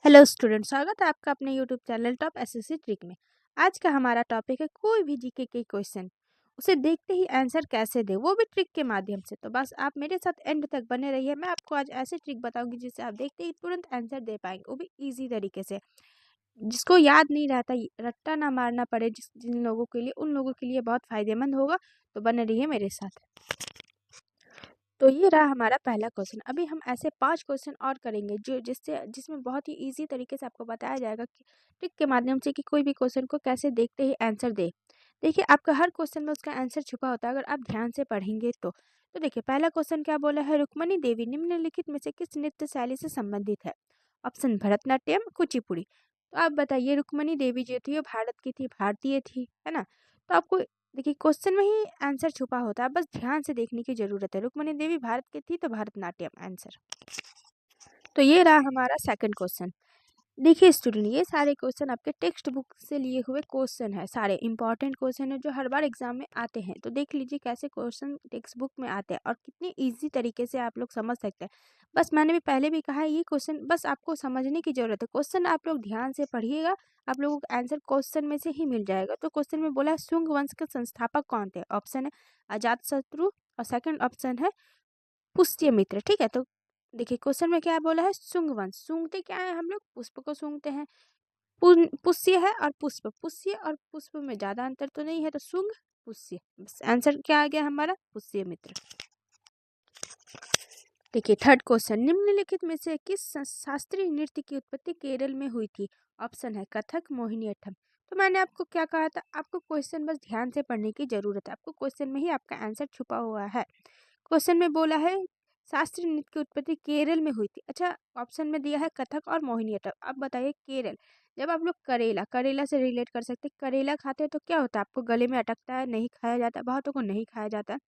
Hello student, स्वागत है आपका अपने YouTube channel top SSC trick में। आज का हमारा टॉपिक है कोई भी जीके के क्वेश्चन उसे देखते ही आंसर कैसे दे, वो भी ट्रिक के माध्यम से। तो बस आप मेरे साथ एंड तक बने रहिए। मैं आपको आज ऐसे ट्रिक बताऊंगी जिससे आप देखते ही तुरंत आंसर दे पाएंगे, वो भी इजी तरीके से, जिसको याद नहीं रहता, रट्टा ना मारना पड़े। जिन लोगों के लिए, उन लोगों के लिए बहुत फायदेमंद होगा। तो बने रहिए मेरे साथ। तो ये रहा हमारा पहला क्वेश्चन। अभी हम ऐसे 5 क्वेश्चन और करेंगे जिसमें बहुत ही इजी तरीके से आपको बताया जाएगा कि ट्रिक के माध्यम से कि कोई भी क्वेश्चन को कैसे देखते ही आंसर दे। देखिए, आपका हर क्वेश्चन में उसका आंसर छुपा होता है अगर आप ध्यान से पढ़ेंगे तो देखिए, पहला क्वेश्चन क्या बोला है, रुक्मणी देवी निम्नलिखित में से किस नृत्य शैली से संबंधित है? ऑप्शन भरतनाट्यम, कुचिपुड़ी। तो आप बताइए, रुक्मणी देवी जो थी वो भारत की थी, भारतीय थी, है ना? तो आपको देखिए क्वेश्चन में ही आंसर छुपा होता है, बस ध्यान से देखने की जरूरत है। रुक्मणी देवी भारत की थी तो भरतनाट्यम आंसर। तो ये रहा हमारा सेकंड क्वेश्चन। देखिए स्टूडेंट, ये सारे क्वेश्चन आपके टेक्स्ट बुक से लिए हुए क्वेश्चन है, सारे इंपॉर्टेंट क्वेश्चन है जो हर बार एग्जाम में आते हैं। तो देख लीजिए कैसे क्वेश्चन टेक्स्ट बुक में आते हैं और कितने इजी तरीके से आप लोग समझ सकते हैं। बस मैंने भी पहले भी कहा है, ये क्वेश्चन बस आपको समझने की जरूरत है। क्वेश्चन आप लोग ध्यान से पढ़िएगा, आप लोगों को आंसर क्वेश्चन में से ही मिल जाएगा। तो क्वेश्चन में बोला है शुंग वंश के संस्थापक कौन थे? ऑप्शन है अजातशत्रु और सेकंड ऑप्शन है पुष्यमित्र। ठीक है, तो देखिए क्वेश्चन में क्या बोला है, शुंग वंश। सूंघते क्या है हम लोग? पुष्प को सूंघते हैं। पुष्य है और पुष्प, पुष्य और पुष्प में ज्यादा अंतर तो नहीं है, तो शुंग पुष्य। बस आंसर क्या आ गया हमारा, पुष्यमित्र। देखिए थर्ड क्वेश्चन, निम्नलिखित में से किस शास्त्रीय नृत्य की उत्पत्ति केरल में हुई थी? ऑप्शन है कथक, मोहिनीअट्टम। तो मैंने आपको क्या कहा था, आपको क्वेश्चन बस ध्यान से पढ़ने की जरूरत है, आपको क्वेश्चन में ही आपका आंसर छुपा हुआ है। क्वेश्चन में बोला है शास्त्रीय नृत्य की उत्पत्ति केरल में हुई थी। अच्छा, ऑप्शन में दिया है कथक और मोहिनीअट्टम। अब बताइए केरल, जब आप लोग करेला करेला से रिलेट कर सकते हैं, करेला खाते हैं तो क्या होता है, आपको गले में अटकता है, नहीं खाया जाता है, बहुतों को नहीं खाया जाता है।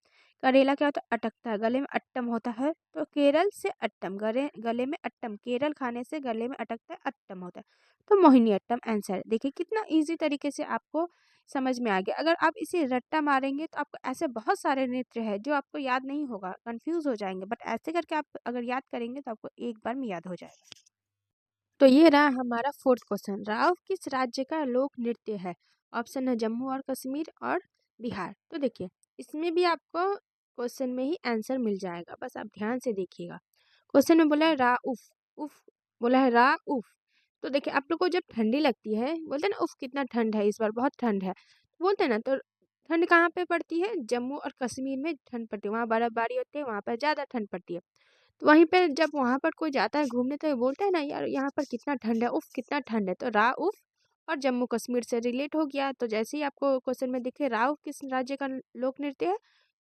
करेला क्या होता है, अटकता है, गले में अट्टम होता है। तो केरल से अट्टम, गले में अट्टम, केरल खाने से गले में अटकता है, अट्टम होता है। तो मोहिनीअट्टम आंसर। देखिए कितना इजी तरीके से आपको समझ में आ गया। अगर आप इसे रट्टा मारेंगे तो आपको ऐसे बहुत सारे नृत्य है जो आपको याद नहीं होगा, कंफ्यूज हो जाएंगे, बट ऐसे करके आप अगर याद करेंगे तो आपको एक बार में याद हो जाएगा। तो ये रहा हमारा फोर्थ क्वेश्चन, राव किस राज्य का लोक नृत्य है? ऑप्शन है जम्मू और कश्मीर और बिहार। तो देखिए इसमें भी आपको क्वेश्चन में ही आंसर मिल जाएगा, बस आप ध्यान से देखिएगा। क्वेश्चन में बोला है रा उफ, उफ बोला है रा उफ। तो देखिए आप लोग को जब ठंडी लगती है, बोलते हैं ना उफ कितना ठंड है, इस बार बहुत ठंड है, बोलते हैं ना, तो ठंड कहाँ पे पड़ती है? जम्मू और कश्मीर में ठंड पड़ती है, वहाँ बर्फबारी होती है, वहाँ पर ज़्यादा ठंड पड़ती है। तो वहीं पे जब वहाँ पर कोई जाता है घूमने तो ये बोलता है ना, यार यहाँ पर कितना ठंड है, उफ कितना ठंड है। तो रा उफ और जम्मू कश्मीर से रिलेट हो गया। तो जैसे ही आपको क्वेश्चन में दिखे राउफ किस राज्य का लोक नृत्य है,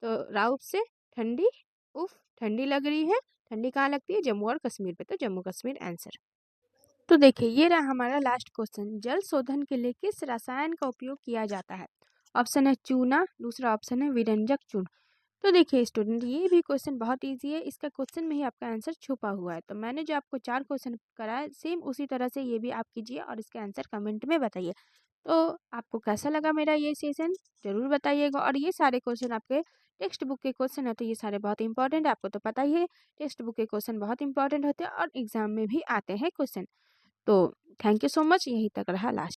तो राउफ से ठंडी, उफ ठंडी लग रही है, ठंडी कहाँ लगती है? जम्मू और कश्मीर पे, तो जम्मू कश्मीर आंसर। तो देखिए ये रहा हमारा लास्ट क्वेश्चन, जल शोधन के लिए किस रसायन का उपयोग किया जाता है? ऑप्शन है चूना, दूसरा ऑप्शन है विरंजक चूर्ण। तो देखिए स्टूडेंट, ये भी क्वेश्चन बहुत इजी है, इसका क्वेश्चन में ही आपका आंसर छुपा हुआ है। तो मैंने जो आपको 4 क्वेश्चन कराया, सेम उसी तरह से ये भी आप कीजिए और इसके आंसर कमेंट में बताइए। तो आपको कैसा लगा मेरा ये सेशन, ज़रूर बताइएगा। और ये सारे क्वेश्चन आपके टेक्स्ट बुक के क्वेश्चन है, तो ये सारे बहुत इंपॉर्टेंट है, आपको तो पता ही है टेक्स्ट बुक के क्वेश्चन बहुत इंपॉर्टेंट होते हैं और एग्जाम में भी आते हैं क्वेश्चन। तो थैंक यू सो मच, यहीं तक रहा लास्ट।